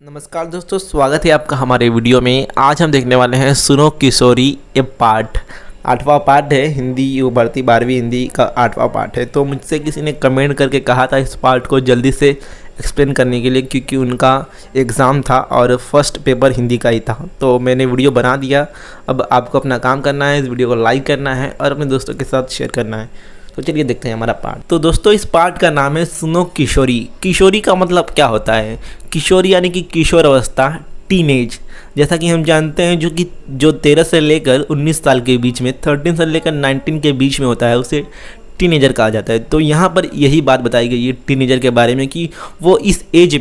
नमस्कार दोस्तों, स्वागत है आपका हमारे वीडियो में। आज हम देखने वाले हैं सुनो किशोरी ये पार्ट 8वां पार्ट है। हिंदी उभरती 12वीं हिंदी का 8वां पार्ट है। तो मुझसे किसी ने कमेंट करके कहा था इस पार्ट को जल्दी से एक्सप्लेन करने के लिए, क्योंकि उनका एग्ज़ाम था और फर्स्ट पेपर हिंदी का ही था। तो मैंने वीडियो बना दिया। अब आपको अपना काम करना है, इस वीडियो को लाइक करना है और अपने दोस्तों के साथ शेयर करना है। तो चलिए देखते हैं हमारा पार्ट। तो दोस्तों, इस पार्ट का नाम है सुनो किशोरी। किशोरी का मतलब क्या होता है? किशोरी यानी कि किशोर अवस्था, टीनेज। जैसा कि हम जानते हैं जो 13 से लेकर 19 साल के बीच में, 13 से लेकर 19 के बीच में होता है, उसे टीनेजर कहा जाता है। तो यहाँ पर यही बात बताई गई है टीनेजर के बारे में कि वो इस एज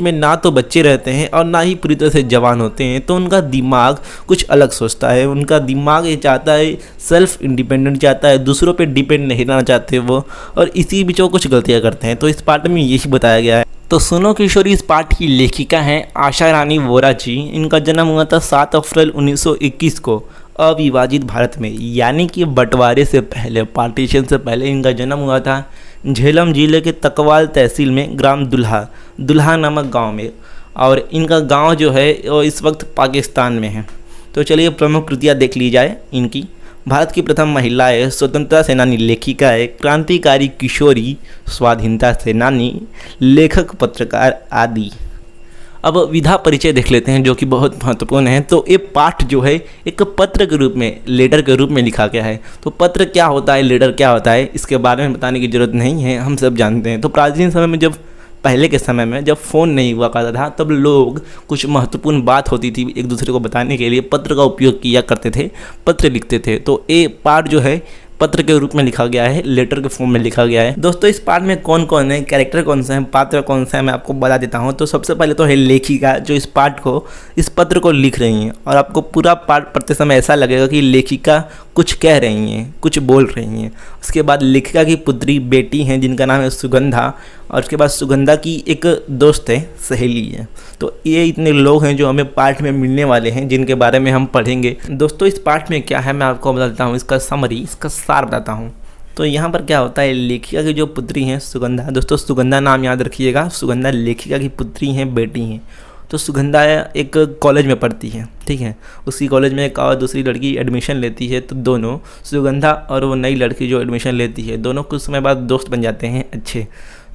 में ना तो बच्चे रहते हैं और ना ही पूरी तरह से जवान होते हैं। तो उनका दिमाग कुछ अलग सोचता है। उनका दिमाग ये चाहता है, सेल्फ इंडिपेंडेंट चाहता है, दूसरों पे डिपेंड नहीं रहना चाहते वो, और इसी बीच वो कुछ गलतियाँ करते हैं। तो इस पार्ट में यही बताया गया है। तो सुनो किशोरी इस पार्ट की लेखिका हैं आशा रानी वोरा जी। इनका जन्म हुआ था 7 अप्रैल 1921 को अविभाजित भारत में, यानी कि बंटवारे से पहले, पार्टीशन से पहले इनका जन्म हुआ था झेलम जिले के तकवाल तहसील में, ग्राम दुल्हा नामक गांव में। और इनका गांव जो है वो इस वक्त पाकिस्तान में है। तो चलिए प्रमुख कृतियाँ देख ली जाए इनकी। भारत की प्रथम महिला है, स्वतंत्रता सेनानी, लेखिका है, क्रांतिकारी किशोरी, स्वाधीनता सेनानी, लेखक, पत्रकार आदि। अब विधा परिचय देख लेते हैं, जो कि बहुत महत्वपूर्ण है। तो ये पाठ जो है एक पत्र के रूप में, लेटर के रूप में लिखा गया है। तो पत्र क्या होता है, लेटर क्या होता है, इसके बारे में बताने की ज़रूरत नहीं है, हम सब जानते हैं। तो प्राचीन समय में, पहले के समय में जब फ़ोन नहीं हुआ करता था, तब लोग कुछ महत्वपूर्ण बात होती थी एक दूसरे को बताने के लिए पत्र का उपयोग किया करते थे, पत्र लिखते थे। तो ये पाठ जो है पत्र के रूप में लिखा गया है, लेटर के फॉर्म में लिखा गया है। दोस्तों, इस पार्ट में कौन कौन है, कैरेक्टर कौन सा है, पात्र कौन सा है, मैं आपको बता देता हूं। तो सबसे पहले तो है लेखिका, जो इस पार्ट को, इस पत्र को लिख रही हैं। और आपको पूरा पार्ट पढ़ते समय ऐसा लगेगा कि लेखिका कुछ कह रही हैं, कुछ बोल रही हैं। उसके बाद लेखिका की पुत्री, बेटी हैं, जिनका नाम है सुगंधा। और उसके बाद सुगंधा की एक दोस्त है, सहेली है। तो ये इतने लोग हैं जो हमें पार्ट में मिलने वाले हैं, जिनके बारे में हम पढ़ेंगे। दोस्तों, इस पार्ट में क्या है मैं आपको बताता हूँ, इसका समरी, इसका सार बताता हूँ। तो यहाँ पर क्या होता है, लेखिका की जो पुत्री हैं सुगंधा, दोस्तों सुगंधा नाम याद रखिएगा, सुगंधा लेखिका की पुत्री हैं, बेटी हैं। तो सुगंधा एक कॉलेज में पढ़ती है, ठीक है। उसी कॉलेज में एक और दूसरी लड़की एडमिशन लेती है। तो दोनों, सुगंधा और वो नई लड़की जो एडमिशन लेती है, दोनों कुछ समय बाद दोस्त बन जाते हैं अच्छे।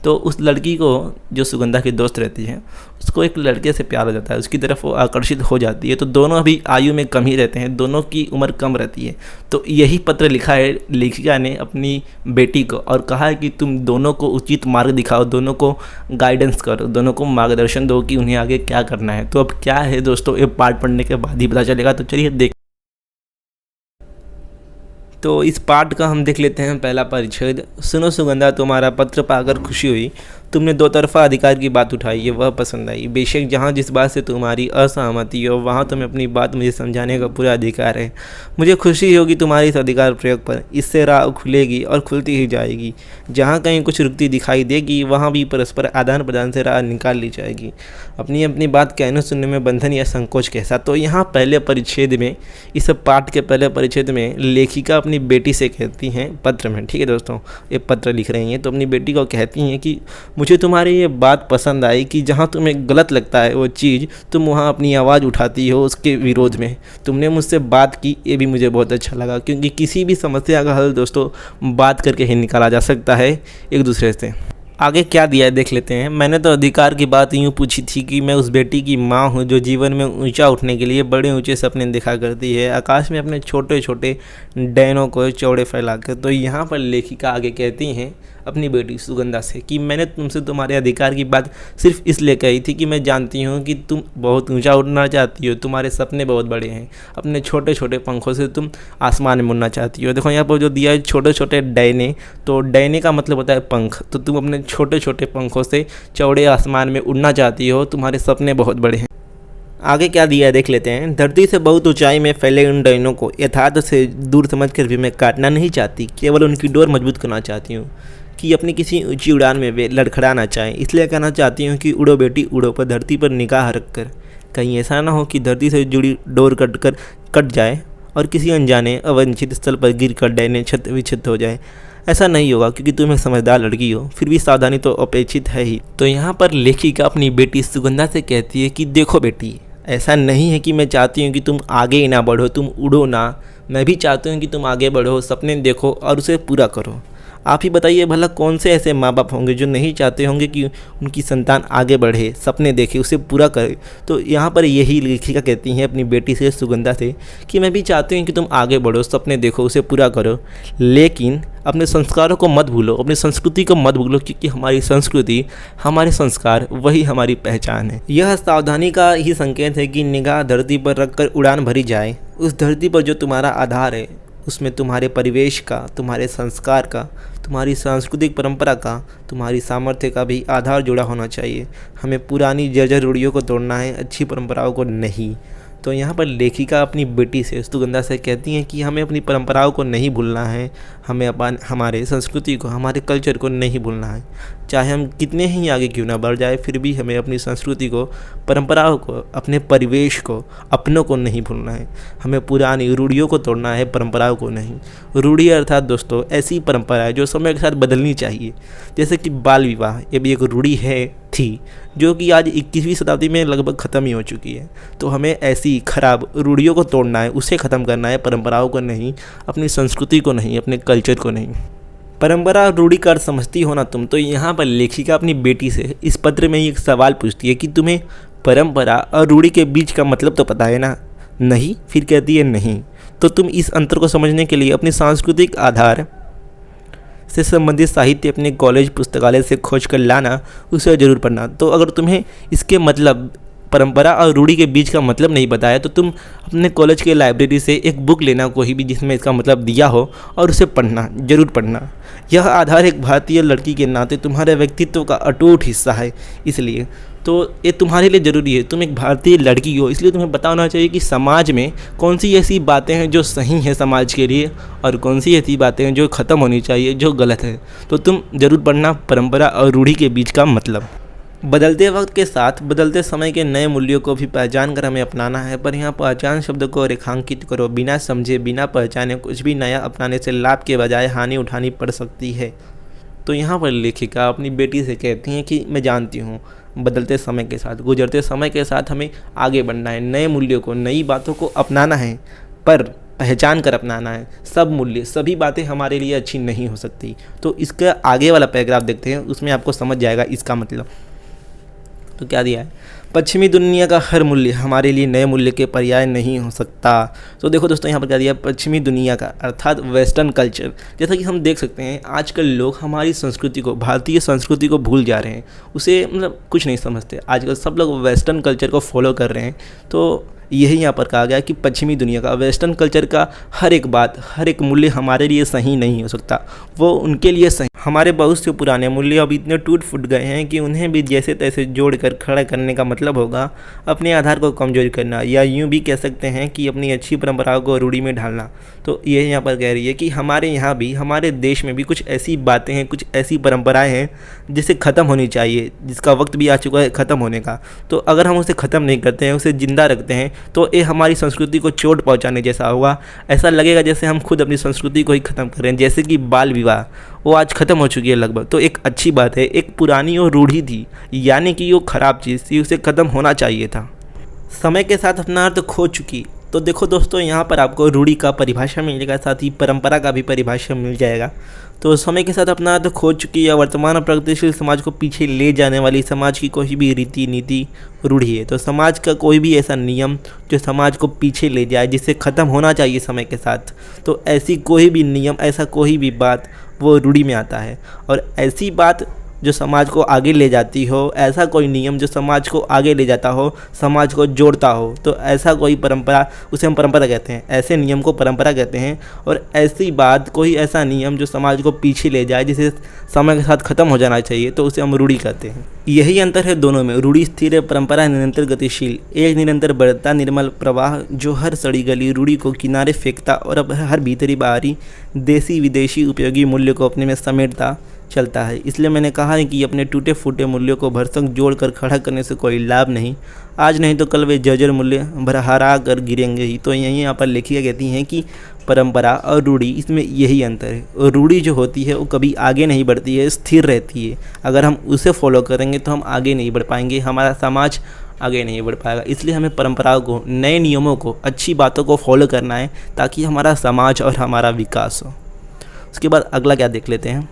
तो उस लड़की को, जो सुगंधा की दोस्त रहती है, उसको एक लड़के से प्यार हो जाता है, उसकी तरफ वो आकर्षित हो जाती है। तो दोनों अभी आयु में कम ही रहते हैं, दोनों की उम्र कम रहती है। तो यही पत्र लिखा है लेखिका ने अपनी बेटी को, और कहा है कि तुम दोनों को उचित मार्ग दिखाओ, दोनों को गाइडेंस करो, दोनों को मार्गदर्शन दो कि उन्हें आगे क्या करना है। तो अब क्या है दोस्तों, ये पार्ट पढ़ने के बाद ही पता चलेगा। तो चलिए देख। तो इस पार्ट का हम देख लेते हैं पहला परिच्छेद। सुनो सुगंधा, तुम्हारा पत्र पाकर खुशी हुई। तुमने दो तरफा अधिकार की बात उठाई है, वह पसंद आई। बेशक जहाँ जिस बात से तुम्हारी असहमति हो, वहाँ तुम्हें अपनी बात मुझे समझाने का पूरा अधिकार है। मुझे खुशी होगी तुम्हारी इस अधिकार प्रयोग पर। इससे राह खुलेगी और खुलती ही जाएगी। जहाँ कहीं कुछ रुकती दिखाई देगी, वहाँ भी परस्पर आदान प्रदान से राह निकाल ली जाएगी। अपनी अपनी बात कहने सुनने में बंधन या संकोच कैसा। तो यहाँ पहले परिच्छेद में, इस पाठ के पहले परिच्छेद में लेखिका अपनी बेटी से कहती हैं पत्र में, ठीक है दोस्तों, ये पत्र लिख रही हैं। तो अपनी बेटी को कहती हैं कि मुझे तुम्हारी ये बात पसंद आई कि जहाँ तुम्हें गलत लगता है वो चीज़, तुम वहाँ अपनी आवाज़ उठाती हो उसके विरोध में। तुमने मुझसे बात की, ये भी मुझे बहुत अच्छा लगा, क्योंकि किसी भी समस्या का हल दोस्तों बात करके ही निकाला जा सकता है एक दूसरे से। आगे क्या दिया है देख लेते हैं। मैंने तो अधिकार की बात यूँ पूछी थी कि मैं उस बेटी की माँ हूँ जो जीवन में ऊंचा उठने के लिए बड़े ऊंचे सपने देखा करती है, आकाश में अपने छोटे छोटे डैनों को चौड़े फैला कर। तो यहाँ पर लेखिका आगे कहती हैं अपनी बेटी सुगंधा से कि मैंने तुमसे तुम्हारे अधिकार की बात सिर्फ इसलिए कही थी कि मैं जानती हूँ कि तुम बहुत ऊंचा उड़ना चाहती हो, तुम्हारे सपने बहुत बड़े हैं, अपने छोटे छोटे पंखों से तुम आसमान में उड़ना चाहती हो। देखो यहाँ पर जो दिया है छोटे छोटे डैने, तो डैने का मतलब होता है पंख। तो तुम अपने छोटे छोटे पंखों से चौड़े आसमान में उड़ना चाहती हो, तुम्हारे सपने बहुत बड़े हैं। आगे क्या दिया है देख लेते हैं। धरती से बहुत ऊंचाई में फैले उन डैनों को यथार्थ से दूर समझकर भी मैं काटना नहीं चाहती, केवल उनकी डोर मजबूत करना चाहती हूँ कि अपनी किसी ऊंची उड़ान में वे लड़खड़ा ना चाहें। इसलिए कहना चाहती हूँ कि उड़ो बेटी उड़ो, पर धरती पर निगाह रख कर। कहीं ऐसा ना हो कि धरती से जुड़ी डोर कट जाए और किसी अनजाने अवंचित स्थल पर गिर कर डैने छत विक्षत हो जाए। ऐसा नहीं होगा क्योंकि तुम एक समझदार लड़की हो, फिर भी सावधानी तो अपेक्षित है ही। तो यहाँ पर लेखिका अपनी बेटी सुगंधा से कहती है कि देखो बेटी, ऐसा नहीं है कि मैं चाहती हूँ कि तुम आगे ही ना बढ़ो, तुम उड़ो ना। मैं भी चाहती हूँ कि तुम आगे बढ़ो, सपने देखो और उसे पूरा करो। आप ही बताइए भला कौन से ऐसे माँ बाप होंगे जो नहीं चाहते होंगे कि उनकी संतान आगे बढ़े, सपने देखे, उसे पूरा करे। तो यहाँ पर यही लेखिका कहती हैं अपनी बेटी से सुगंधा से कि मैं भी चाहती हूँ कि तुम आगे बढ़ो, सपने देखो, उसे पूरा करो, लेकिन अपने संस्कारों को मत भूलो, अपनी संस्कृति को मत भूलो, क्योंकि हमारी संस्कृति, हमारे संस्कार वही हमारी पहचान है। यह सावधानी का ही संकेत है कि निगाह धरती पर रखकर उड़ान भरी जाए। उस धरती पर जो तुम्हारा आधार है, उसमें तुम्हारे परिवेश का, तुम्हारे संस्कार का, तुम्हारी सांस्कृतिक परंपरा का, तुम्हारी सामर्थ्य का भी आधार जुड़ा होना चाहिए। हमें पुरानी जर्जर रूढ़ियों को तोड़ना है, अच्छी परंपराओं को नहीं। तो यहाँ पर लेखिका अपनी बेटी से सुगंधा से कहती हैं कि हमें अपनी परंपराओं को नहीं भूलना है, हमें हमारे संस्कृति को, हमारे कल्चर को नहीं भूलना है। चाहे हम कितने ही आगे क्यों ना बढ़ जाए, फिर भी हमें अपनी संस्कृति को, परंपराओं को, अपने परिवेश को, अपनों को नहीं भूलना है। हमें पुरानी रूढ़ियों को तोड़ना है, परंपराओं को नहीं। रूढ़ी अर्थात दोस्तों ऐसी परंपरा है जो समय के साथ बदलनी चाहिए। जैसे कि बाल विवाह, ये भी एक रूढ़ी थी जो कि आज 21वीं शताब्दी में लगभग ख़त्म ही हो चुकी है। तो हमें ऐसी खराब रूढ़ियों को तोड़ना है, उसे ख़त्म करना है, परंपराओं को नहीं, अपनी संस्कृति को नहीं, अपने कल्चर को नहीं। परंपरा रूढ़ी का अर्थ समझती हो ना तुम। तो यहाँ पर लेखिका अपनी बेटी से इस पत्र में एक सवाल पूछती है कि तुम्हें परंपरा और रूढ़ी के बीच का मतलब तो पता है ना? नहीं। फिर कहती है नहीं। तो तुम इस अंतर को समझने के लिए अपने सांस्कृतिक आधार से संबंधित साहित्य अपने कॉलेज पुस्तकालय से खोज कर लाना, उसे ज़रूर पढ़ना। तो अगर तुम्हें इसके मतलब, परंपरा और रूढ़ी के बीच का मतलब नहीं पता है, तो तुम अपने कॉलेज के लाइब्रेरी से एक बुक लेना, कोई भी जिसमें इसका मतलब दिया हो, और उसे पढ़ना, ज़रूर पढ़ना। यह आधार एक भारतीय लड़की के नाते तुम्हारे व्यक्तित्व का अटूट हिस्सा है, इसलिए तो ये तुम्हारे लिए ज़रूरी है। तुम एक भारतीय लड़की हो, इसलिए तुम्हें पता होना चाहिए कि समाज में कौन सी ऐसी बातें हैं जो सही हैं समाज के लिए, और कौन सी ऐसी बातें हैं जो ख़त्म होनी चाहिए, जो गलत है। तो तुम ज़रूर पढ़ना परंपरा और रूढ़ी के बीच का मतलब। बदलते वक्त के साथ बदलते समय के नए मूल्यों को भी पहचान कर हमें अपनाना है, पर यहाँ पहचान शब्द को रेखांकित करो। बिना समझे, बिना पहचाने कुछ भी नया अपनाने से लाभ के बजाय हानि उठानी पड़ सकती है। तो यहाँ पर लेखिका अपनी बेटी से कहती हैं कि मैं जानती हूँ बदलते समय के साथ, गुजरते समय के साथ हमें आगे बढ़ना है, नए मूल्यों को, नई बातों को अपनाना है, पर पहचान कर अपनाना है। सब मूल्य, सभी बातें हमारे लिए अच्छी नहीं हो सकती। तो इसका आगे वाला पैराग्राफ देखते हैं, उसमें आपको समझ जाएगा इसका मतलब। तो क्या दिया है? पश्चिमी दुनिया का हर मूल्य हमारे लिए नए मूल्य के पर्याय नहीं हो सकता। तो देखो दोस्तों, यहाँ पर क्या दिया? पश्चिमी दुनिया का अर्थात वेस्टर्न कल्चर। जैसा कि हम देख सकते हैं आजकल लोग हमारी संस्कृति को, भारतीय संस्कृति को भूल जा रहे हैं, उसे मतलब कुछ नहीं समझते। आजकल सब लोग वेस्टर्न कल्चर को फॉलो कर रहे हैं। तो यही यहाँ पर कहा गया कि पश्चिमी दुनिया का, वेस्टर्न कल्चर का हर एक बात, हर एक मूल्य हमारे लिए सही नहीं हो सकता, वो उनके लिए सही। हमारे बहुत से पुराने मूल्य अब इतने टूट फूट गए हैं कि उन्हें भी जैसे तैसे जोड़कर खड़ा करने का मतलब होगा अपने आधार को कमजोर करना, या यूँ भी कह सकते हैं कि अपनी अच्छी परंपराओं को रूढ़ी में ढालना। तो ये यहाँ पर कह रही है कि हमारे यहाँ भी, हमारे देश में भी कुछ ऐसी बातें हैं, कुछ ऐसी परंपराएं हैं जिसे ख़त्म होनी चाहिए, जिसका वक्त भी आ चुका है ख़त्म होने का। तो अगर हम उसे ख़त्म नहीं करते हैं, उसे ज़िंदा रखते हैं, तो ये हमारी संस्कृति को चोट पहुंचाने जैसा होगा। ऐसा लगेगा जैसे हम खुद अपनी संस्कृति को ही ख़त्म कर रहे हैं। जैसे कि बाल विवाह, वो आज ख़त्म हो चुकी है लगभग। तो एक अच्छी बात है, एक पुरानी और रूढ़ी थी, यानी कि वो ख़राब चीज़ थी, उसे ख़त्म होना चाहिए था। समय के साथ अपना अर्थ खो चुकी। तो देखो दोस्तों, यहाँ पर आपको रूढ़ी का परिभाषा मिलेगा, साथ ही परंपरा का भी परिभाषा मिल जाएगा। तो समय के साथ अपना अर्थ खो चुकी या वर्तमान प्रगतिशील समाज को पीछे ले जाने वाली समाज की कोई भी रीति नीति रूढ़ी है। तो समाज का कोई भी ऐसा नियम जो समाज को पीछे ले जाए, जिसे ख़त्म होना चाहिए समय के साथ, तो ऐसी कोई भी नियम, ऐसा कोई भी बात वो रूढ़ी में आता है। और ऐसी बात जो समाज को आगे ले जाती हो, ऐसा कोई नियम जो समाज को आगे ले जाता हो, समाज को जोड़ता हो, तो ऐसा कोई परंपरा, उसे हम परंपरा कहते हैं। ऐसे नियम को परंपरा कहते हैं। और ऐसी बात, कोई ऐसा नियम जो समाज को पीछे ले जाए, जिसे समय के साथ ख़त्म हो जाना चाहिए, तो उसे हम रूढ़ी कहते हैं। यही अंतर है दोनों में। रूढ़ी स्थिर है, परंपरा निरंतर गतिशील, एक निरंतर बढ़ता निर्मल प्रवाह जो हर सड़ी गली रूढ़ी को किनारे फेंकता और अब हर भीतरी बाहरी देसी विदेशी उपयोगी मूल्य को अपने में समेटता चलता है। इसलिए मैंने कहा है कि अपने टूटे फूटे मूल्यों को भरसक जोड़कर खड़ा करने से कोई लाभ नहीं। आज नहीं तो कल वे जर्जर मूल्य भरहरा कर गिरेंगे ही। तो यहीं यहाँ पर लेखिका कहती हैं कि परंपरा और रूढ़ी, इसमें यही अंतर है। और रूढ़ी जो होती है वो कभी आगे नहीं बढ़ती है, स्थिर रहती है। अगर हम उसे फॉलो करेंगे तो हम आगे नहीं बढ़ पाएंगे, हमारा समाज आगे नहीं बढ़ पाएगा। इसलिए हमें परंपराओं को, नए नियमों को, अच्छी बातों को फॉलो करना है ताकि हमारा समाज और हमारा विकास हो। उसके बाद अगला क्या देख लेते हैं।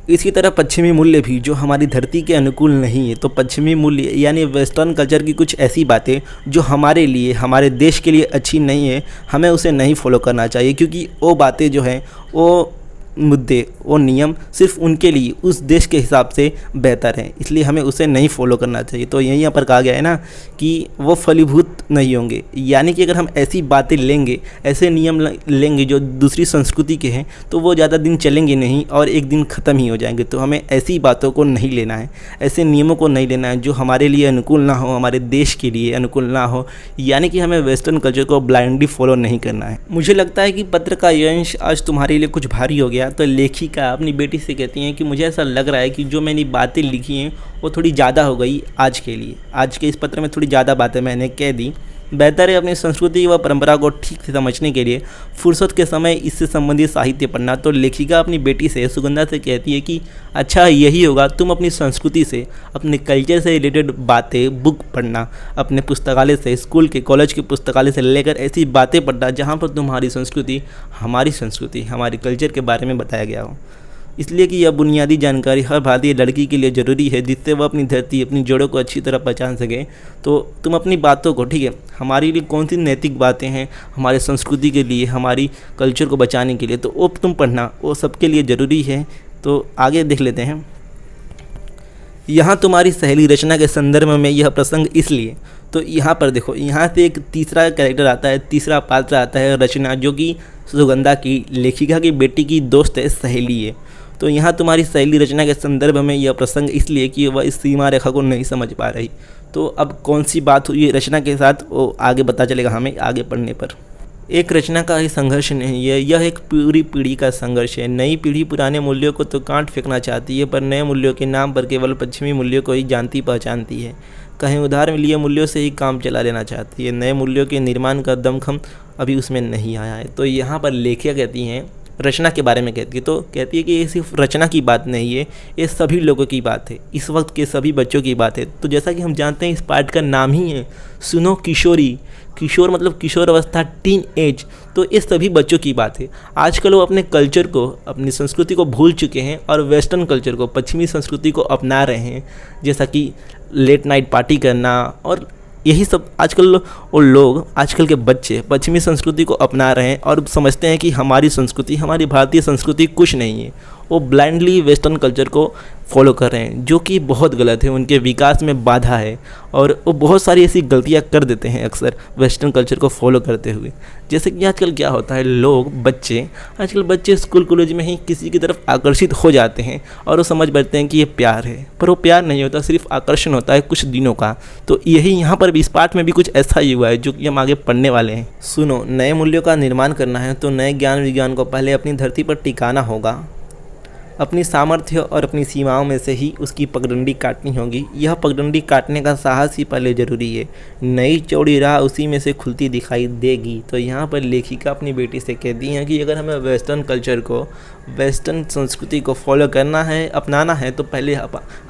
इसी तरह पश्चिमी मूल्य भी जो हमारी धरती के अनुकूल नहीं है, तो पश्चिमी मूल्य यानी वेस्टर्न कल्चर की कुछ ऐसी बातें जो हमारे लिए, हमारे देश के लिए अच्छी नहीं है, हमें उसे नहीं फॉलो करना चाहिए, क्योंकि वो बातें जो हैं, वो मुद्दे, वो नियम सिर्फ उनके लिए, उस देश के हिसाब से बेहतर है, इसलिए हमें उसे नहीं फॉलो करना चाहिए। तो यहीं यहाँ पर कहा गया है ना कि वो फलीभूत नहीं होंगे, यानी कि अगर हम ऐसी बातें लेंगे, ऐसे नियम लेंगे जो दूसरी संस्कृति के हैं, तो वो ज़्यादा दिन चलेंगे नहीं और एक दिन ख़त्म ही हो जाएंगे। तो हमें ऐसी बातों को नहीं लेना है, ऐसे नियमों को नहीं लेना है जो हमारे लिए अनुकूल ना हो, हमारे देश के लिए अनुकूल ना हो, यानी कि हमें वेस्टर्न कल्चर को ब्लाइंडली फॉलो नहीं करना है। मुझे लगता है कि पत्र का ये अंश आज तुम्हारे लिए कुछ भारी हो गया। तो लेखिका अपनी बेटी से कहती हैं कि मुझे ऐसा लग रहा है कि जो मैंने बातें लिखी हैं वो थोड़ी ज़्यादा हो गई आज के लिए, आज के इस पत्र में थोड़ी ज़्यादा बातें मैंने कह दी। बेहतर है अपनी संस्कृति व परंपरा को ठीक से समझने के लिए फुर्सत के समय इससे संबंधित साहित्य पढ़ना। तो लेखिका अपनी बेटी से, सुगंधा से कहती है कि अच्छा यही होगा, तुम अपनी संस्कृति से, अपने कल्चर से रिलेटेड बातें, बुक पढ़ना, अपने पुस्तकालय से, स्कूल के, कॉलेज के पुस्तकालय से लेकर ऐसी बातें पढ़ना जहाँ पर तुम्हारी संस्कृति, हमारे कल्चर के बारे में बताया गया हो। इसलिए कि यह बुनियादी जानकारी हर भारतीय लड़की के लिए ज़रूरी है, जिससे वह अपनी धरती, अपनी जड़ों को अच्छी तरह पहचान सके। तो तुम अपनी बातों को, ठीक है, हमारे लिए कौन सी नैतिक बातें हैं, हमारे संस्कृति के लिए, हमारी कल्चर को बचाने के लिए, तो वो तुम पढ़ना, वो सबके लिए ज़रूरी है। तो आगे देख लेते हैं। यहाँ तुम्हारी सहेली रचना के संदर्भ में यह प्रसंग इसलिए, तो यहाँ पर देखो, यहाँ से एक तीसरा कैरेक्टर आता है, तीसरा पात्र आता है रचना, जो कि सुगंधा की, लेखिका की बेटी की दोस्त है, सहेली है। तो यहाँ तुम्हारी सहेली रचना के संदर्भ में यह प्रसंग इसलिए कि वह इस सीमा रेखा को नहीं समझ पा रही। तो अब कौन सी बात हुई रचना के साथ, वो आगे पता चलेगा हमें आगे पढ़ने पर। एक रचना का ही संघर्ष नहीं है, यह एक पूरी पीढ़ी का संघर्ष है। नई पीढ़ी पुराने मूल्यों को तो काट फेंकना चाहती है, पर नए मूल्यों के नाम पर केवल पश्चिमी मूल्यों को ही जानती पहचानती है। कहीं उधार लिए मूल्यों से ही काम चला लेना चाहती है। नए मूल्यों के निर्माण का दमखम अभी उसमें नहीं आया है। तो यहाँ पर लेखिका कहती हैं, रचना के बारे में कहती है, तो कहती है कि ये सिर्फ रचना की बात नहीं है, ये सभी लोगों की बात है, इस वक्त के सभी बच्चों की बात है। तो जैसा कि हम जानते हैं, इस पार्ट का नाम ही है सुनो किशोरी। किशोर मतलब किशोर अवस्था, टीन एज। तो ये सभी बच्चों की बात है। आजकल वो अपने कल्चर को, अपनी संस्कृति को भूल चुके हैं और वेस्टर्न कल्चर को, पश्चिमी संस्कृति को अपना रहे हैं, जैसा कि लेट नाइट पार्टी करना, और यही सब आजकल वो लोग, आजकल के बच्चे पश्चिमी संस्कृति को अपना रहे हैं और समझते हैं कि हमारी संस्कृति, हमारी भारतीय संस्कृति कुछ नहीं है। वो ब्लाइंडली वेस्टर्न कल्चर को फॉलो कर रहे हैं, जो कि बहुत गलत है, उनके विकास में बाधा है। और वो बहुत सारी ऐसी गलतियां कर देते हैं अक्सर वेस्टर्न कल्चर को फॉलो करते हुए। जैसे कि आजकल क्या होता है, आजकल बच्चे स्कूल कॉलेज में ही किसी की तरफ आकर्षित हो जाते हैं और वो समझ बैठते हैं कि ये प्यार है, पर वो प्यार नहीं होता, सिर्फ आकर्षण होता है कुछ दिनों का। तो यही यहाँ पर भी इस पाठ में भी कुछ ऐसा ही हुआ है, जो कि हम आगे पढ़ने वाले हैं। सुनो, नए मूल्यों का निर्माण करना है तो नए ज्ञान विज्ञान को पहले अपनी धरती पर टिकाना होगा। अपनी सामर्थ्य और अपनी सीमाओं में से ही उसकी पगडंडी काटनी होगी। यह पगडंडी काटने का साहस ही पहले ज़रूरी है। नई चौड़ी राह उसी में से खुलती दिखाई देगी। तो यहाँ पर लेखिका अपनी बेटी से कहती हैं कि अगर हमें वेस्टर्न कल्चर को, वेस्टर्न संस्कृति को फॉलो करना है, अपनाना है, तो पहले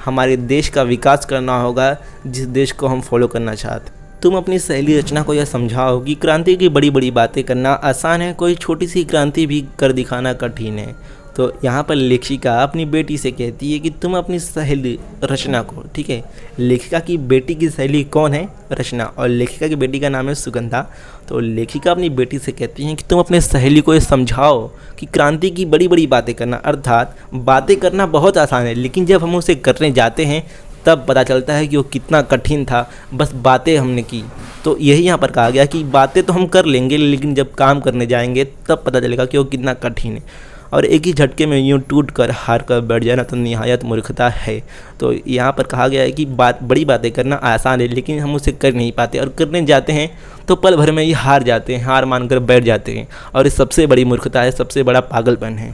हमारे देश का विकास करना होगा, जिस देश को हम फॉलो करना चाहते हैं। तुम अपनी सहेली रचना को यह समझाओ कि क्रांति की बड़ी बड़ी बातें करना आसान है, कोई छोटी सी क्रांति भी कर दिखाना कठिन है। तो यहाँ पर लेखिका अपनी बेटी से कहती है कि तुम अपनी सहेली रचना को, ठीक है, लेखिका की बेटी की सहेली कौन है? रचना, और लेखिका की बेटी का नाम है सुगंधा। तो लेखिका अपनी बेटी से कहती हैं कि तुम अपने सहेली को ये समझाओ कि क्रांति की बड़ी बड़ी बातें करना, अर्थात बातें करना बहुत आसान है, लेकिन जब हम उसे करने जाते हैं तब पता चलता है कि वो कितना कठिन था। बस बातें हमने की। तो यही यहाँ पर कहा गया कि बातें तो हम कर लेंगे, लेकिन जब काम करने जाएंगे तब पता चलेगा कि वो कितना कठिन है। और एक ही झटके में यूँ टूट कर हार कर बैठ जाना तो निहायत मूर्खता है। तो यहाँ पर कहा गया है कि बड़ी बातें करना आसान है, लेकिन हम उसे कर नहीं पाते, और करने जाते हैं तो पल भर में ही हार जाते हैं, हार मानकर बैठ जाते हैं, और ये सबसे बड़ी मूर्खता है, सबसे बड़ा पागलपन है।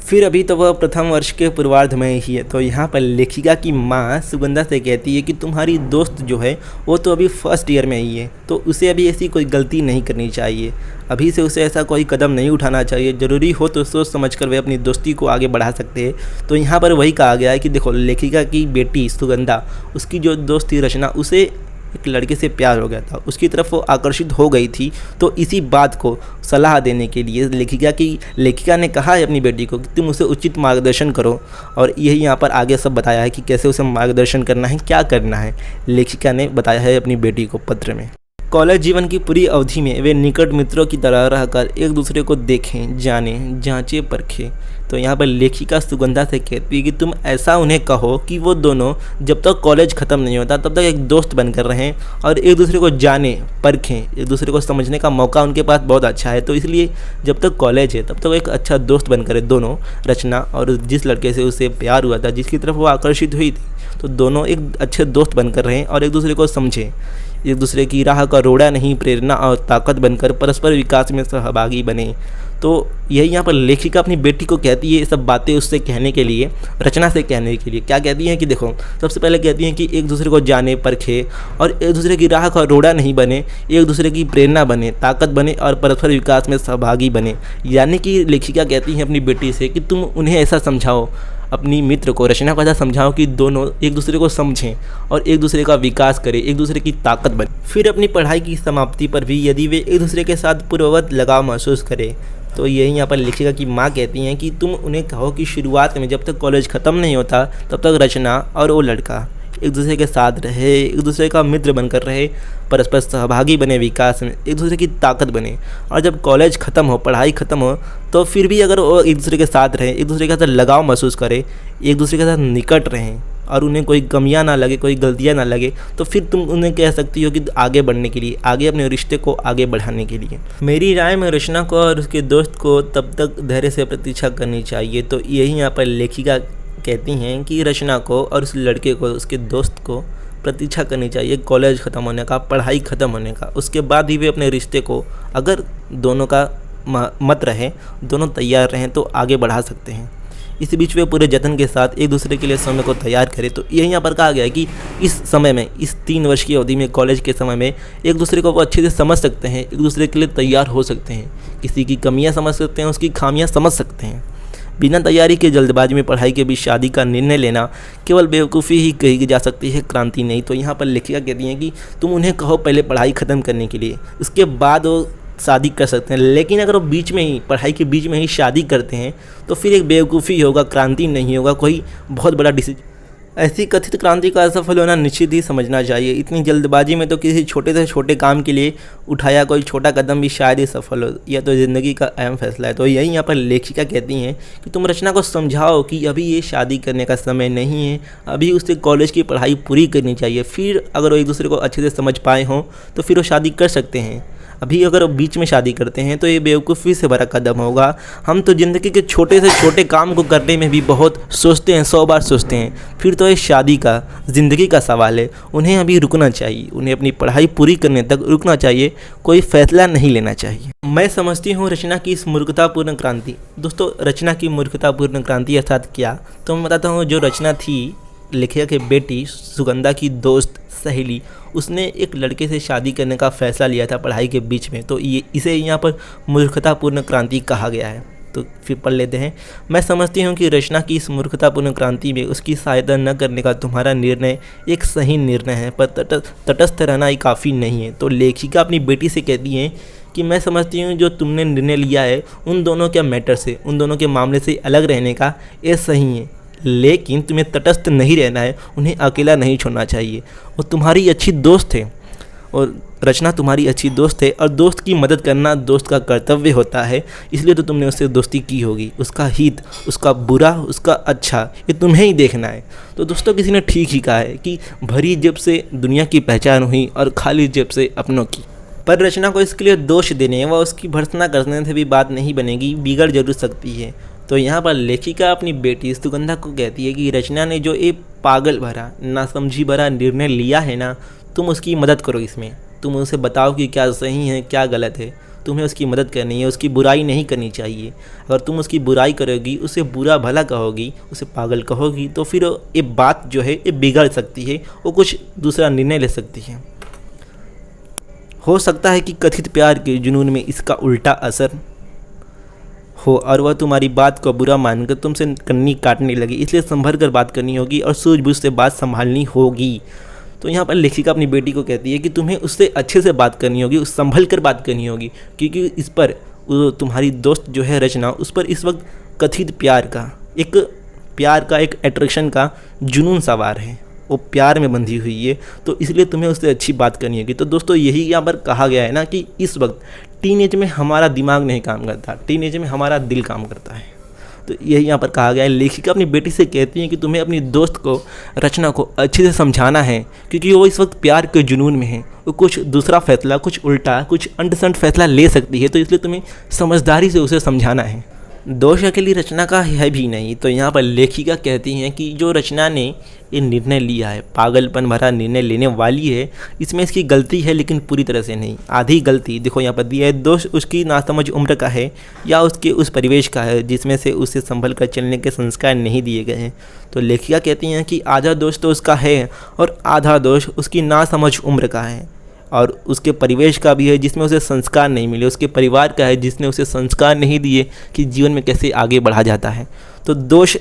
फिर अभी तो वह प्रथम वर्ष के पूर्वार्ध में ही है। तो यहाँ पर लेखिका की माँ सुगंधा से कहती है कि तुम्हारी दोस्त जो है वो तो अभी फर्स्ट ईयर में ही है, तो उसे अभी ऐसी कोई गलती नहीं करनी चाहिए, अभी से उसे ऐसा कोई कदम नहीं उठाना चाहिए, ज़रूरी हो तो सोच समझ कर वे अपनी दोस्ती को आगे बढ़ा सकते हैं। तो यहाँ पर वही कहा गया है कि देखो, लेखिका की बेटी सुगंधा, उसकी जो दोस्त थी रचना, उसे एक लड़के से प्यार हो गया था, उसकी तरफ वो आकर्षित हो गई थी। तो इसी बात को सलाह देने के लिए लेखिका ने कहा है अपनी बेटी को कि तुम उसे उचित मार्गदर्शन करो, और यही यहाँ पर आगे सब बताया है कि कैसे उसे मार्गदर्शन करना है, क्या करना है। लेखिका ने बताया है अपनी बेटी को पत्र में। कॉलेज जीवन की पूरी अवधि में वे निकट मित्रों की तरह रहकर एक दूसरे को देखें, जानें, जांचें, परखें। तो यहाँ पर लेखिका सुगंधा से कहती है कि तुम ऐसा उन्हें कहो कि वो दोनों जब तक कॉलेज ख़त्म नहीं होता तब तक एक दोस्त बनकर रहें और एक दूसरे को जानें, परखें, एक दूसरे को समझने का मौका उनके पास बहुत अच्छा है। तो इसलिए जब तक कॉलेज है तब तक एक अच्छा दोस्त बनकर दोनों, रचना और जिस लड़के से उसे प्यार हुआ था, जिसकी तरफ वो आकर्षित हुई थी, तो दोनों एक अच्छे दोस्त बनकर रहें और एक दूसरे को समझें, एक दूसरे की राह का रोड़ा नहीं, प्रेरणा और ताकत बनकर परस्पर विकास में सहभागी बने। तो यही यहाँ पर लेखिका अपनी बेटी को कहती है ये सब बातें उससे कहने के लिए, रचना से कहने के लिए। क्या कहती हैं कि देखो, सबसे पहले कहती हैं कि एक दूसरे को जाने, परखे और एक दूसरे की राह का रोड़ा नहीं बने, एक दूसरे की प्रेरणा बने, ताकत बने और परस्पर विकास में सहभागी बने। यानी कि लेखिका कहती हैं अपनी बेटी से कि तुम उन्हें ऐसा समझाओ, अपनी मित्र को, रचना को ऐसा समझाओ कि दोनों एक दूसरे को समझें और एक दूसरे का विकास करें, एक दूसरे की ताकत बने। फिर अपनी पढ़ाई की समाप्ति पर भी यदि वे एक दूसरे के साथ पूर्ववत लगाव महसूस करें, तो यही यहाँ पर लेखिका की माँ कहती हैं कि तुम उन्हें कहो कि शुरुआत में जब तक कॉलेज ख़त्म नहीं होता तब तक रचना और वो लड़का एक दूसरे के साथ रहे, एक दूसरे का मित्र बनकर रहे, परस्पर सहभागी बने, विकास में एक दूसरे की ताकत बने। और जब कॉलेज ख़त्म हो, पढ़ाई ख़त्म हो, तो फिर भी अगर वो एक दूसरे के साथ रहें, एक दूसरे के साथ लगाव महसूस करें, एक दूसरे के साथ निकट रहें और उन्हें कोई कमियां ना लगे, कोई गलतियां ना लगे, तो फिर तुम उन्हें कह सकती हो कि आगे बढ़ने के लिए, आगे अपने रिश्ते को आगे बढ़ाने के लिए। मेरी राय में रचना को और उसके दोस्त को तब तक धैर्य से प्रतीक्षा करनी चाहिए। तो यही यहाँ पर लेखिका कहती हैं कि रचना को और उस लड़के को, उसके दोस्त को प्रतीक्षा करनी चाहिए कॉलेज ख़त्म होने का, पढ़ाई ख़त्म होने का। उसके बाद ही वे अपने रिश्ते को, अगर दोनों का मत रहे, दोनों तैयार रहें, तो आगे बढ़ा सकते हैं। इस बीच वे पूरे जतन के साथ एक दूसरे के लिए समय को तैयार करें। तो यही यहाँ पर कहा गया है कि इस समय में, इस 3 वर्ष की अवधि में, कॉलेज के समय में एक दूसरे को वो अच्छे से समझ सकते हैं, एक दूसरे के लिए तैयार हो सकते हैं, किसी की कमियाँ समझ सकते हैं, उसकी खामियाँ समझ सकते हैं। बिना तैयारी के जल्दबाजी में पढ़ाई के बीच शादी का निर्णय लेना केवल बेवकूफ़ी ही कही जा सकती है, क्रांति नहीं। तो यहाँ पर लेखिका कहती हैं कि तुम उन्हें कहो पहले पढ़ाई ख़त्म करने के लिए, उसके बाद वो शादी कर सकते हैं। लेकिन अगर वो बीच में ही, पढ़ाई के बीच में ही शादी करते हैं तो फिर एक बेवकूफ़ी होगा, क्रांति नहीं होगा, कोई बहुत बड़ा डिसीजन। ऐसी कथित क्रांति का असफल होना निश्चित ही समझना चाहिए। इतनी जल्दबाजी में तो किसी छोटे से छोटे काम के लिए उठाया कोई छोटा कदम भी शायद ही सफल हो। यह तो ज़िंदगी का अहम फैसला है। तो यही यहाँ पर लेखिका कहती हैं कि तुम रचना को समझाओ कि अभी ये शादी करने का समय नहीं है, अभी उसे कॉलेज की पढ़ाई पूरी करनी चाहिए। फिर अगर वो एक दूसरे को अच्छे से समझ पाए हों तो फिर वो शादी कर सकते हैं। अभी अगर वो बीच में शादी करते हैं तो ये बेवकूफ़ी से भरा कदम होगा। हम तो ज़िंदगी के छोटे से छोटे काम को करने में भी बहुत सोचते हैं, 100 बार सोचते हैं। फिर तो ये शादी का, ज़िंदगी का सवाल है। उन्हें अभी रुकना चाहिए, उन्हें अपनी पढ़ाई पूरी करने तक रुकना चाहिए, कोई फैसला नहीं लेना चाहिए। मैं समझती हूँ रचना की इस मूर्खतापूर्ण क्रांति। दोस्तों, रचना की मूर्खतापूर्ण क्रांति अर्थात क्या, तो मैं बताता हूँ। जो रचना थी, लेखिका की बेटी, सुगंधा की दोस्त, सहेली, उसने एक लड़के से शादी करने का फैसला लिया था पढ़ाई के बीच में। तो ये इसे यहाँ पर मूर्खतापूर्ण क्रांति कहा गया है। तो फिर पढ़ लेते हैं। मैं समझती हूँ कि रचना की इस मूर्खतापूर्ण क्रांति में उसकी सहायता न करने का तुम्हारा निर्णय एक सही निर्णय है, पर तटस्थ रहना ही काफ़ी नहीं है। तो लेखिका अपनी बेटी से कहती हैं कि मैं समझती हूँ जो तुमने निर्णय लिया है उन दोनों के मैटर से, उन दोनों के मामले से अलग रहने का, ये सही है। लेकिन तुम्हें तटस्थ नहीं रहना है, उन्हें अकेला नहीं छोड़ना चाहिए। वो तुम्हारी अच्छी दोस्त है और रचना तुम्हारी अच्छी दोस्त है, और दोस्त की मदद करना दोस्त का कर्तव्य होता है। इसलिए तो तुमने उससे दोस्ती की होगी। उसका हित, उसका बुरा, उसका अच्छा, ये तुम्हें ही देखना है। तो दोस्तों, किसी ने ठीक ही कहा है कि भरी जेब से दुनिया की पहचान हुई और खाली जेब से अपनों की। पर रचना को इसके लिए दोष देने व उसकी भर्त्सना करने से भी बात नहीं बनेगी, बिगड़ जरूर सकती है। तो यहाँ पर लेखिका अपनी बेटी सुगंधा को कहती है कि रचना ने जो एक पागल भरा, नासमझी भरा निर्णय लिया है ना, तुम उसकी मदद करो इसमें। तुम उसे बताओ कि क्या सही है, क्या गलत है। तुम्हें उसकी मदद करनी है, उसकी बुराई नहीं करनी चाहिए। अगर तुम उसकी बुराई करोगी, उसे बुरा भला कहोगी, उसे पागल कहोगी, तो फिर ये बात जो है ये बिगड़ सकती है, वो कुछ दूसरा निर्णय ले सकती है। हो सकता है कि कथित प्यार के जुनून में इसका उल्टा असर हो और वह तुम्हारी बात को बुरा मानकर तुमसे कन्नी काटने लगी। इसलिए संभल कर बात करनी होगी और सूझबूझ से बात संभालनी होगी। तो यहाँ पर लेखिका अपनी बेटी को कहती है कि तुम्हें उससे अच्छे से बात करनी होगी, उस संभल कर बात करनी होगी, क्योंकि इस पर तुम्हारी दोस्त जो है रचना, उस पर इस वक्त कथित प्यार का एक अट्रैक्शन का जुनून सवार है, वो प्यार में बंधी हुई है। तो इसलिए तुम्हें उससे अच्छी बात करनी होगी। तो दोस्तों यही यहाँ पर कहा गया है ना कि इस वक्त टीनेज में हमारा दिमाग नहीं काम करता, टीनेज में हमारा दिल काम करता है। तो यही यहाँ पर कहा गया है। लेखिका अपनी बेटी से कहती है कि तुम्हें अपनी दोस्त को, रचना को अच्छे से समझाना है, क्योंकि वो इस वक्त प्यार के जुनून में है। वो कुछ दूसरा फैसला, कुछ उल्टा, कुछ अंडसंड फैसला ले सकती है। तो इसलिए तुम्हें समझदारी से उसे समझाना है। दोष अकेली रचना का है भी नहीं। तो यहाँ पर लेखिका कहती हैं कि जो रचना ने ये निर्णय लिया है, पागलपन भरा निर्णय लेने वाली है, इसमें इसकी गलती है, लेकिन पूरी तरह से नहीं। आधी गलती देखो यहाँ पर दिया है, दोष उसकी नासमझ उम्र का है या उसके उस परिवेश का है जिसमें से उसे संभल कर चलने के संस्कार नहीं दिए गए हैं। तो लेखिका कहती हैं कि आधा दोष तो उसका है और आधा दोष उसकी नासमझ उम्र का है, और उसके परिवेश का भी है जिसमें उसे संस्कार नहीं मिले, उसके परिवार का है जिसने उसे संस्कार नहीं दिए कि जीवन में कैसे आगे बढ़ा जाता है। तो दोष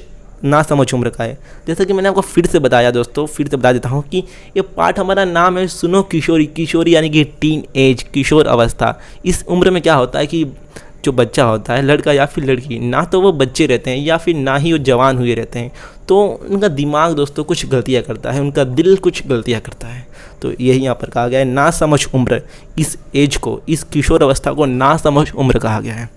ना समझ उम्र का है। जैसा कि मैंने आपको फिर से बताया दोस्तों, फिर से बता देता हूँ कि ये पाठ हमारा नाम है सुनो किशोरी। किशोरी यानी कि टीन एज, किशोर अवस्था। इस उम्र में क्या होता है कि जो बच्चा होता है, लड़का या फिर लड़की, ना तो वो बच्चे रहते हैं या फिर ना ही वो जवान हुए रहते हैं। तो उनका दिमाग दोस्तों कुछ गलतियाँ करता है, उनका दिल कुछ गलतियाँ करता है। तो यही यहाँ पर कहा गया है, ना समझ उम्र। इस एज को, इस किशोर अवस्था को ना समझ उम्र कहा गया है।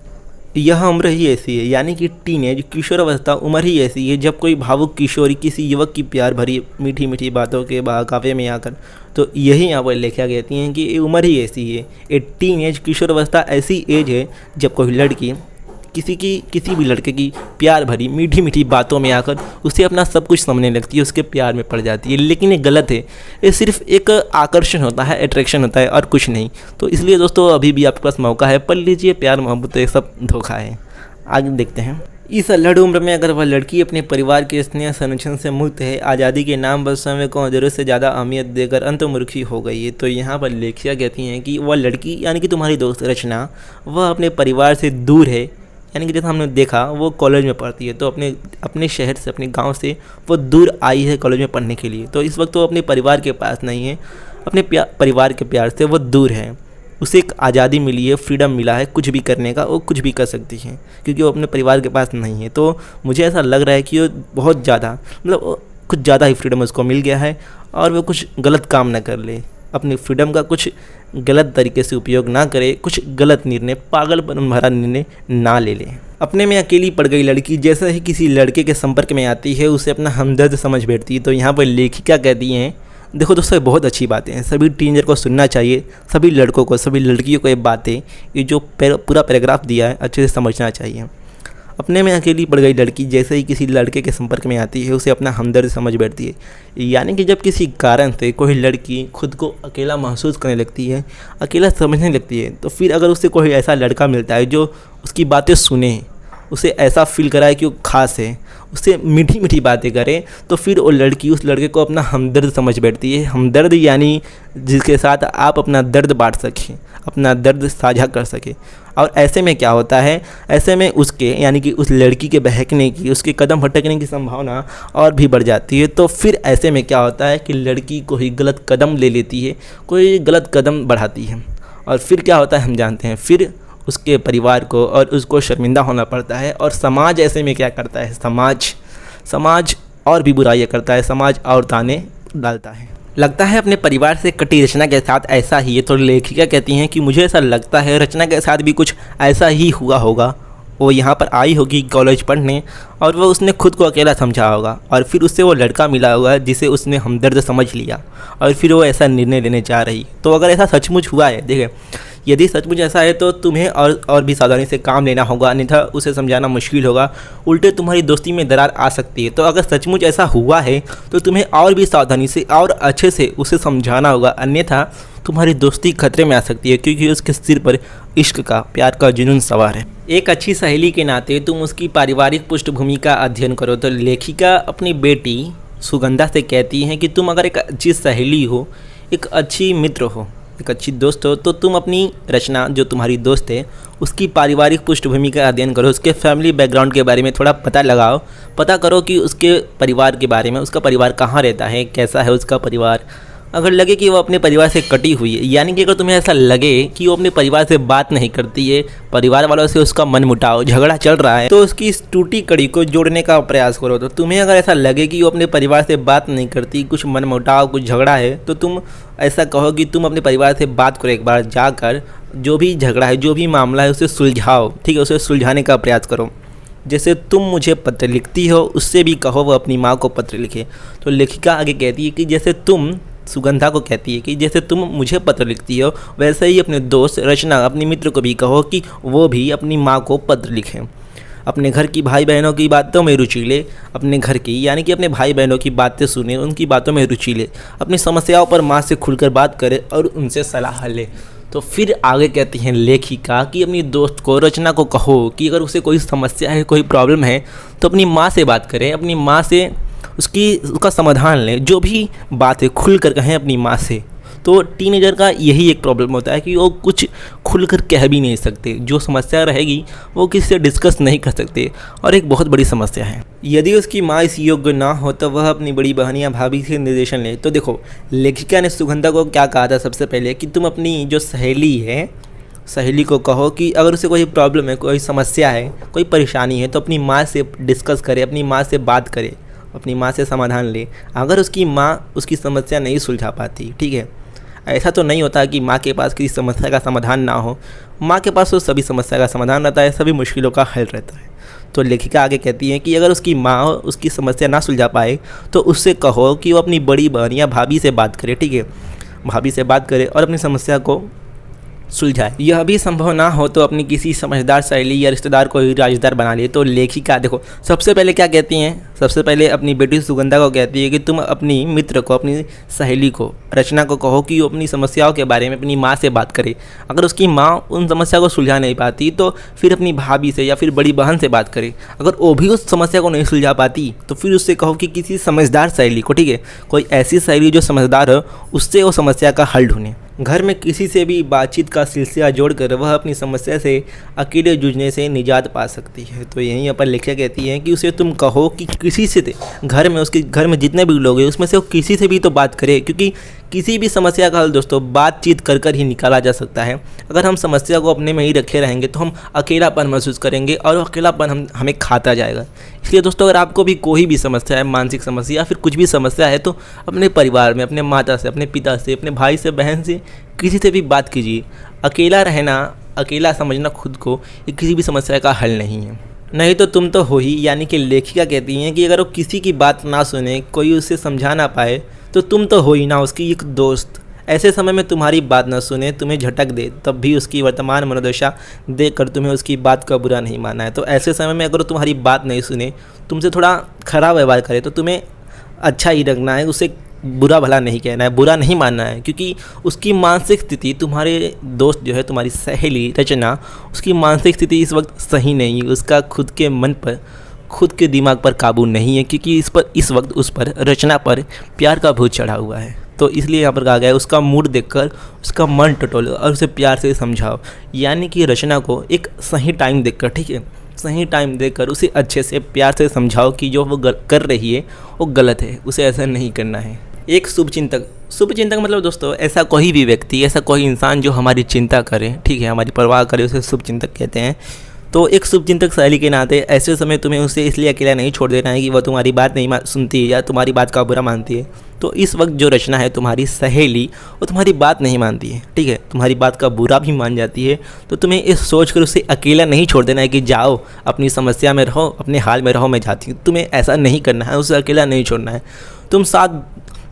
यह उम्र ही ऐसी है, यानी कि टीनेज, किशोर अवस्था उम्र ही ऐसी है जब कोई भावुक किशोरी किसी युवक की प्यार भरी मीठी मीठी बातों के बहकावे में आकर, तो यही यहाँ पर लिखा कहती हैं कि ये उम्र ही ऐसी है। ये टीनेज, किशोर अवस्था ऐसी एज है जब कोई लड़की किसी भी लड़के की प्यार भरी मीठी मीठी बातों में आकर उसे अपना सब कुछ समझने लगती है, उसके प्यार में पड़ जाती है। लेकिन ये गलत है, ये सिर्फ एक आकर्षण होता है, अट्रैक्शन होता है और कुछ नहीं। तो इसलिए दोस्तों अभी भी आपके पास मौका है, पढ़ लीजिए। प्यार मोहब्बत ये सब धोखा है। आगे देखते हैं। इस अल्हड़ उम्र में अगर वह लड़की अपने परिवार के स्नेह संरक्षण से मुक्त है, आज़ादी के नाम पर समय को ज़रूरत से ज़्यादा अहमियत देकर अंतर्मुखी हो गई है, तो यहाँ पर लेखिका कहती हैं कि वह लड़की यानी कि तुम्हारी दोस्त रचना, वह अपने परिवार से दूर है। यानी कि जैसा हमने देखा वो कॉलेज में पढ़ती है, तो अपने शहर से, अपने गांव से वो दूर आई है कॉलेज में पढ़ने के लिए। तो इस वक्त वो अपने परिवार के पास नहीं है, अपने परिवार के प्यार से वो दूर है। उसे एक आज़ादी मिली है, फ्रीडम मिला है कुछ भी करने का, वो कुछ भी कर सकती है क्योंकि वो अपने परिवार के पास नहीं है। तो मुझे ऐसा लग रहा है कि वो बहुत ज़्यादा, मतलब कुछ ज़्यादा ही फ्रीडम उसको मिल गया है और वो कुछ गलत काम ना कर ले, अपनी फ्रीडम का कुछ गलत तरीके से उपयोग ना करे, कुछ गलत निर्णय, पागलपन भरा निर्णय ना ले ले। अपने में अकेली पड़ गई लड़की जैसे ही किसी लड़के के संपर्क में आती है, उसे अपना हमदर्द समझ बैठती है। तो यहाँ पर लेखिका कहती हैं, देखो दोस्तों बहुत अच्छी बातें हैं, सभी टीनेजर को सुनना चाहिए, सभी लड़कों को, सभी लड़कियों को ये बातें, ये जो पूरा पैराग्राफ दिया है अच्छे से समझना चाहिए। अपने में अकेली पड़ गई लड़की जैसे ही किसी लड़के के संपर्क में आती है, उसे अपना हमदर्द समझ बैठती है। यानी कि जब किसी कारण से कोई लड़की खुद को अकेला महसूस करने लगती है, अकेला समझने लगती है, तो फिर अगर उसे कोई ऐसा लड़का मिलता है जो उसकी बातें सुने, उसे ऐसा फील कराए कि वो खास है, उससे मीठी मीठी बातें करे, तो फिर वो लड़की उस लड़के को अपना हमदर्द समझ बैठती है। हमदर्द यानी जिसके साथ आप अपना दर्द बांट सकें, अपना दर्द साझा कर सके। और ऐसे में क्या होता है, ऐसे में उसके यानी कि उस लड़की के बहकने की, उसके कदम भटकने की संभावना और भी बढ़ जाती है। तो फिर ऐसे में क्या होता है कि लड़की कोई गलत कदम ले लेती है, कोई गलत कदम बढ़ाती है, और फिर क्या होता है हम जानते हैं, फिर उसके परिवार को और उसको शर्मिंदा होना पड़ता है। और समाज ऐसे में क्या करता है, समाज और भी बुराइयाँ करता है, समाज और ताने डालता है। लगता है अपने परिवार से कटी रचना के साथ ऐसा ही है। तो लेखिका कहती हैं कि मुझे ऐसा लगता है रचना के साथ भी कुछ ऐसा ही हुआ होगा। वो यहाँ पर आई होगी कॉलेज पढ़ने और वो उसने खुद को अकेला समझा होगा, और फिर उससे वो लड़का मिला हुआ है जिसे उसने हमदर्द समझ लिया, और फिर वो ऐसा निर्णय लेने जा रही। तो अगर ऐसा सचमुच हुआ है, देखिए यदि सचमुच ऐसा है तो तुम्हें और भी सावधानी से काम लेना होगा, अन्यथा उसे समझाना मुश्किल होगा, उल्टे तुम्हारी दोस्ती में दरार आ सकती है। तो अगर सचमुच ऐसा हुआ है तो तुम्हें और भी सावधानी से और अच्छे से उसे समझाना होगा, अन्यथा तुम्हारी दोस्ती खतरे में आ सकती है, क्योंकि उसके सिर पर इश्क का, प्यार का जुनून सवार है। एक अच्छी सहेली के नाते तुम उसकी पारिवारिक पृष्ठभूमि का अध्ययन करो। तो लेखिका अपनी बेटी सुगंधा से कहती हैं कि तुम अगर एक अच्छी सहेली हो, एक अच्छी मित्र हो, एक अच्छी दोस्त हो, तो तुम अपनी रचना, जो तुम्हारी दोस्त है, उसकी पारिवारिक पृष्ठभूमि का अध्ययन करो, उसके फैमिली बैकग्राउंड के बारे में थोड़ा पता लगाओ, पता करो कि उसके परिवार के बारे में, उसका परिवार कहाँ रहता है, कैसा है उसका परिवार। अगर लगे कि वो अपने परिवार से कटी हुई है, यानी कि अगर तुम्हें ऐसा लगे कि वो अपने परिवार से बात नहीं करती है, परिवार वालों से उसका मन मुटाव, झगड़ा चल रहा है, तो उसकी इस टूटी कड़ी को जोड़ने का प्रयास करो। तो तुम्हें अगर ऐसा लगे कि वो अपने परिवार से बात नहीं करती, कुछ मन मुटाव, कुछ झगड़ा है, तो तुम ऐसा कहो कि तुम अपने परिवार से बात करो, एक बार जाकर जो भी झगड़ा है, जो भी मामला है, उसे सुलझाओ। ठीक है, उसे सुलझाने का प्रयास करो। जैसे तुम मुझे पत्र लिखती हो, उससे भी कहो वो अपनी माँ को पत्र लिखे। तो लेखिका आगे कहती है कि जैसे तुम, सुगंधा को कहती है कि जैसे तुम मुझे पत्र लिखती हो, वैसे ही अपने दोस्त रचना, अपने मित्र को भी कहो कि वो भी अपनी माँ को पत्र लिखें। अपने घर की भाई बहनों की बातों में रुचि ले, अपने घर की यानी कि अपने भाई बहनों की बातें सुने, उनकी बातों में रुचि ले, अपनी समस्याओं पर माँ से खुलकर बात करे और उनसे सलाह ले। तो फिर आगे कहती हैं लेखिका कि अपनी दोस्त को, रचना को कहो कि अगर उसे कोई समस्या है, कोई प्रॉब्लम है, तो अपनी माँ से बात करें, अपनी माँ से उसका समाधान लें, जो भी बात है खुल कर कहें अपनी माँ से। तो टीनेजर का यही एक प्रॉब्लम होता है कि वो कुछ खुलकर कह भी नहीं सकते, जो समस्या रहेगी वो किसी से डिस्कस नहीं कर सकते, और एक बहुत बड़ी समस्या है। यदि उसकी माँ इस योग्य ना हो तो वह अपनी बड़ी बहन या भाभी से निर्देशन ले। तो देखो, लेखिका ने सुगंधा को क्या कहा था सबसे पहले कि तुम अपनी जो सहेली है, सहेली को कहो कि अगर उसे कोई प्रॉब्लम है, कोई समस्या है, कोई परेशानी है, तो अपनी माँ से डिस्कस करे, अपनी माँ से बात करे, अपनी माँ से समाधान ले। अगर उसकी माँ उसकी समस्या नहीं सुलझा पाती, ठीक है, ऐसा तो नहीं होता कि माँ के पास किसी समस्या का समाधान ना हो, माँ के पास तो सभी समस्या का समाधान रहता है, सभी मुश्किलों का हल रहता है। तो लेखिका आगे कहती है कि अगर उसकी माँ उसकी समस्या ना सुलझा पाए तो उससे कहो कि वो अपनी बड़ी बहन या भाभी से बात करे, ठीक है, भाभी से बात करे और अपनी समस्या को सुलझाए। यह भी संभव ना हो तो अपनी किसी समझदार सहेली या रिश्तेदार को ही राजदार बना ले। तो लेखिका देखो सबसे पहले क्या कहती हैं, सबसे पहले अपनी बेटी सुगंधा को कहती है कि तुम अपनी मित्र को, अपनी सहेली को, रचना को कहो कि वो अपनी समस्याओं के बारे में अपनी माँ से बात करे। अगर उसकी माँ उन समस्या को सुलझा नहीं पाती तो फिर अपनी भाभी से या फिर बड़ी बहन से बात करे। अगर वो भी उस समस्या को नहीं सुलझा पाती तो फिर उससे कहो कि किसी समझदार सहेली को, ठीक है, कोई ऐसी सहेली जो समझदार हो, उससे वो समस्या का हल ढूंढे। घर में किसी से भी बातचीत का सिलसिला जोड़कर वह अपनी समस्या से अकेले जूझने से निजात पा सकती है। तो यहीं पर लेखिका कहती है कि उसे तुम कहो कि किसी से, घर में, उसके घर में जितने भी लोग हैं उसमें से वो किसी से भी तो बात करे, क्योंकि किसी भी समस्या का हल दोस्तों बातचीत कर कर ही निकाला जा सकता है। अगर हम समस्या को अपने में ही रखे रहेंगे तो हम अकेलापन महसूस करेंगे और अकेलापन हमें खाता जाएगा। इसलिए दोस्तों अगर आपको भी कोई भी समस्या है, मानसिक समस्या या फिर कुछ भी समस्या है, तो अपने परिवार में, अपने माता से, अपने पिता से, अपने भाई से, बहन से, किसी से भी बात कीजिए। अकेला रहना, अकेला समझना खुद को, ये किसी भी समस्या का हल नहीं है। नहीं तो तुम तो हो ही, यानी कि लेखिका कहती हैं कि अगर वो किसी की बात ना सुने, कोई उसे समझा ना पाए, तो तुम तो हो ही ना उसकी एक दोस्त। ऐसे समय में तुम्हारी बात न सुने, तुम्हें झटक दे, तब भी उसकी वर्तमान मनोदशा देखकर तुम्हें उसकी बात का बुरा नहीं मानना है। तो ऐसे समय में अगर तुम्हारी बात नहीं सुने, तुमसे थोड़ा खराब व्यवहार करे, तो तुम्हें अच्छा ही रखना है, उसे बुरा भला नहीं कहना है, बुरा नहीं मानना है, क्योंकि उसकी मानसिक स्थिति, तुम्हारे दोस्त जो है, तुम्हारी सहेली रचना, उसकी मानसिक स्थिति इस वक्त सही नहीं है। उसका खुद के मन पर, खुद के दिमाग पर काबू नहीं है, क्योंकि इस वक्त उस पर, रचना पर प्यार का भूत चढ़ा हुआ है। तो इसलिए यहाँ पर कहा गया है उसका मूड देखकर उसका मन टटोलो और उसे प्यार से समझाओ। यानी कि रचना को एक सही टाइम देखकर, ठीक है, सही टाइम देकर उसे अच्छे से प्यार से समझाओ कि जो वो कर रही है वो गलत है, उसे ऐसा नहीं करना है। एक शुभचिंतक मतलब दोस्तों ऐसा कोई भी व्यक्ति, ऐसा कोई इंसान जो हमारी चिंता करे, ठीक है, हमारी परवाह करे, उसे शुभचिंतक कहते हैं। तो एक शुभचिंतक सहेली के नाते ऐसे समय तुम्हें उसे इसलिए अकेला नहीं छोड़ देना है कि वह तुम्हारी बात नहीं सुनती है या तुम्हारी बात का बुरा मानती है। तो इस वक्त जो रचना है तुम्हारी सहेली, वो तुम्हारी बात नहीं मानती है, ठीक है, तुम्हारी बात का बुरा भी मान जाती है। तो तुम्हें इस सोच कर उसे अकेला नहीं छोड़ देना है कि जाओ अपनी समस्या में रहो, अपने हाल में रहो, मैं जाती हूँ। तुम्हें ऐसा नहीं करना है, उसे अकेला नहीं छोड़ना है।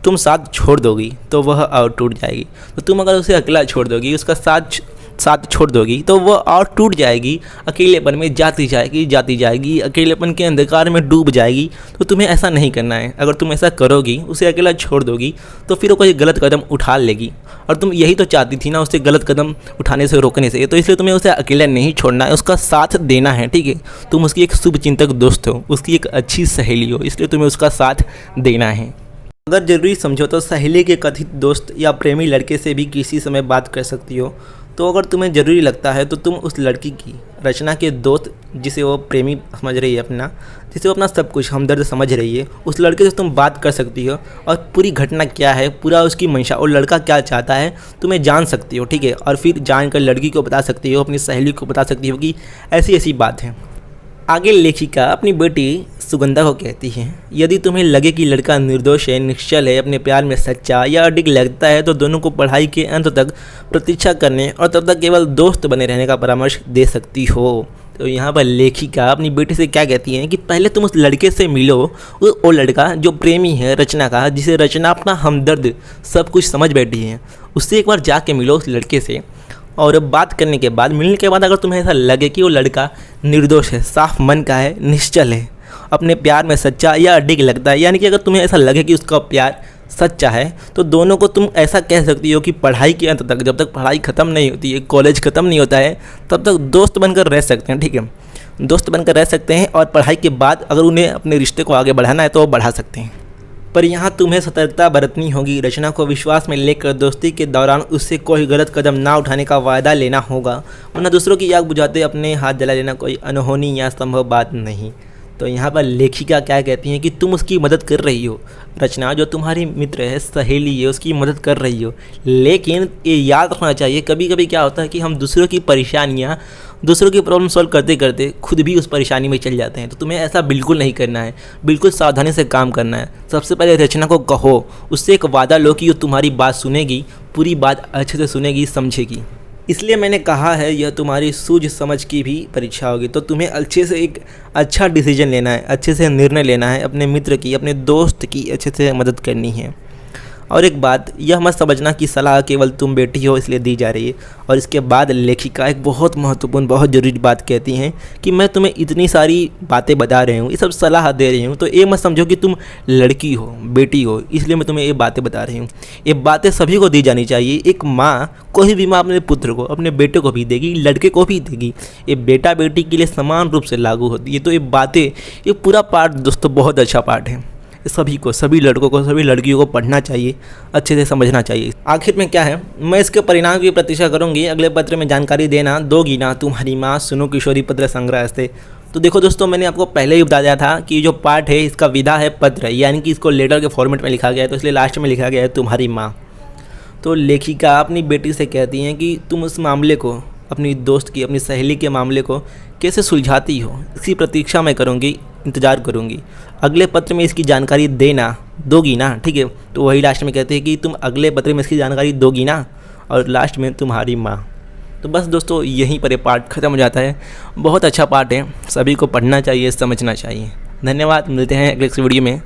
तुम साथ छोड़ दोगी तो वह और टूट जाएगी। तो तुम अगर उसे अकेला छोड़ दोगी, उसका साथ साथ छोड़ दोगी तो वो और टूट जाएगी, अकेलेपन में जाती जाएगी, अकेलेपन के अंधकार में डूब जाएगी। तो तुम्हें ऐसा नहीं करना है। अगर तुम ऐसा करोगी, उसे अकेला छोड़ दोगी, तो फिर वो कोई गलत कदम उठा लेगी, और तुम यही तो चाहती थी ना, उसे गलत कदम उठाने से रोकने से। तो इसलिए तुम्हें उसे अकेला नहीं छोड़ना है, उसका साथ देना है, ठीक है। तुम उसकी एक शुभचिंतक दोस्त हो, उसकी एक अच्छी सहेली हो, इसलिए तुम्हें उसका साथ देना है। अगर ज़रूरी समझो तो सहेली के कथित दोस्त या प्रेमी लड़के से भी किसी समय बात कर सकती हो। तो अगर तुम्हें ज़रूरी लगता है तो तुम उस लड़की की, रचना के दोस्त जिसे वो प्रेमी समझ रही है अपना, जिसे वो अपना सब कुछ हमदर्द समझ रही है, उस लड़के से तुम बात कर सकती हो और पूरी घटना क्या है, पूरा उसकी मंशा और लड़का क्या चाहता है तुम्हें जान सकती हो, ठीक है। और फिर जानकर लड़की को बता सकती हो, अपनी सहेली को बता सकती हो कि ऐसी ऐसी बात है। आगे लेखिका अपनी बेटी सुगंधा को कहती है, यदि तुम्हें लगे कि लड़का निर्दोष है, निश्चल है, अपने प्यार में सच्चा या अडिग लगता है तो दोनों को पढ़ाई के अंत तक प्रतीक्षा करने और तब तक केवल दोस्त बने रहने का परामर्श दे सकती हो। तो यहाँ पर लेखिका अपनी बेटी से क्या कहती है कि पहले तुम उस लड़के से मिलो, वो लड़का जो प्रेमी है रचना का, जिसे रचना अपना हमदर्द सब कुछ समझ बैठी है, उससे एक बार जाके मिलो उस लड़के से। और बात करने के बाद, मिलने के बाद अगर तुम्हें ऐसा लगे कि वो लड़का निर्दोष है, साफ मन का है, निश्चल है, अपने प्यार में सच्चा या अडिग लगता है, यानी कि अगर तुम्हें ऐसा लगे कि उसका प्यार सच्चा है, तो दोनों को तुम ऐसा कह सकती हो कि पढ़ाई के अंत तक, जब तक पढ़ाई ख़त्म नहीं होती है, कॉलेज ख़त्म नहीं होता है, तब तक दोस्त बनकर रह सकते हैं, ठीक है। दोस्त बनकर रह सकते हैं और पढ़ाई के बाद अगर उन्हें अपने रिश्ते को आगे बढ़ाना है तो वो बढ़ा सकते हैं। पर यहाँ तुम्हें सतर्कता बरतनी होगी। रचना को विश्वास में लेकर दोस्ती के दौरान उससे कोई गलत कदम ना उठाने का वायदा लेना होगा, वरना दूसरों की आग बुझाते अपने हाथ जला लेना कोई अनहोनी या संभव बात नहीं। तो यहाँ पर लेखिका क्या कहती हैं कि तुम उसकी मदद कर रही हो, रचना जो तुम्हारी मित्र है, सहेली है, उसकी मदद कर रही हो। लेकिन ये याद रखना चाहिए, कभी कभी क्या होता है कि हम दूसरों की परेशानियाँ, दूसरों की प्रॉब्लम सॉल्व करते करते खुद भी उस परेशानी में चल जाते हैं। तो तुम्हें ऐसा बिल्कुल नहीं करना है, बिल्कुल सावधानी से काम करना है। सबसे पहले रचना को कहो, उससे एक वादा लो कि वो तुम्हारी बात सुनेगी, पूरी बात अच्छे से सुनेगी, समझेगी। इसलिए मैंने कहा है यह तुम्हारी सूझ समझ की भी परीक्षा होगी। तो तुम्हें अच्छे से एक अच्छा डिसीजन लेना है, अच्छे से निर्णय लेना है, अपने मित्र की, अपने दोस्त की अच्छे से मदद करनी है। और एक बात यह मत समझना कि सलाह केवल तुम बेटी हो इसलिए दी जा रही है। और इसके बाद लेखिका एक बहुत महत्वपूर्ण, बहुत ज़रूरी बात कहती हैं कि मैं तुम्हें इतनी सारी बातें बता रही हूँ, ये सब सलाह दे रही हूँ, तो ये मत समझो कि तुम लड़की हो, बेटी हो, इसलिए मैं तुम्हें ये बातें बता रही हूँ। ये बातें सभी को दी जानी चाहिए। एक माँ, कोई भी माँ अपने पुत्र को, अपने बेटे को भी देगी, लड़के को भी देगी। ये बेटा बेटी के लिए समान रूप से लागू होती है। तो ये बातें, ये पूरा पाठ दोस्तों बहुत अच्छा पाठ है। सभी को, सभी लड़कों को, सभी लड़कियों को पढ़ना चाहिए, अच्छे से समझना चाहिए। आखिर में क्या है, मैं इसके परिणाम की प्रतीक्षा करूंगी। अगले पत्र में जानकारी देना दोगी ना तुम्हारी माँ, सुनो किशोरी पत्र संग्रह से। तो देखो दोस्तों, मैंने आपको पहले ही बता दिया था कि जो पाठ है इसका विधा है पत्र, यानी कि इसको लेटर के फॉर्मेट में लिखा गया है, तो इसलिए लास्ट में लिखा गया है तुम्हारी माँ। तो लेखिका अपनी बेटी से कहती हैं कि तुम उस मामले को, अपनी दोस्त की, अपनी सहेली के मामले को कैसे सुलझाती हो, इसकी प्रतीक्षा मैं करूँगी, इंतज़ार करूँगी। अगले पत्र में इसकी जानकारी देना, दोगी ना, ठीक है। तो वही लास्ट में कहते हैं कि तुम अगले पत्र में इसकी जानकारी दोगी ना, और लास्ट में तुम्हारी माँ। तो बस दोस्तों, यहीं पर ये पार्ट ख़त्म हो जाता है। बहुत अच्छा पार्ट है, सभी को पढ़ना चाहिए, समझना चाहिए। धन्यवाद, मिलते हैं अगले वीडियो में।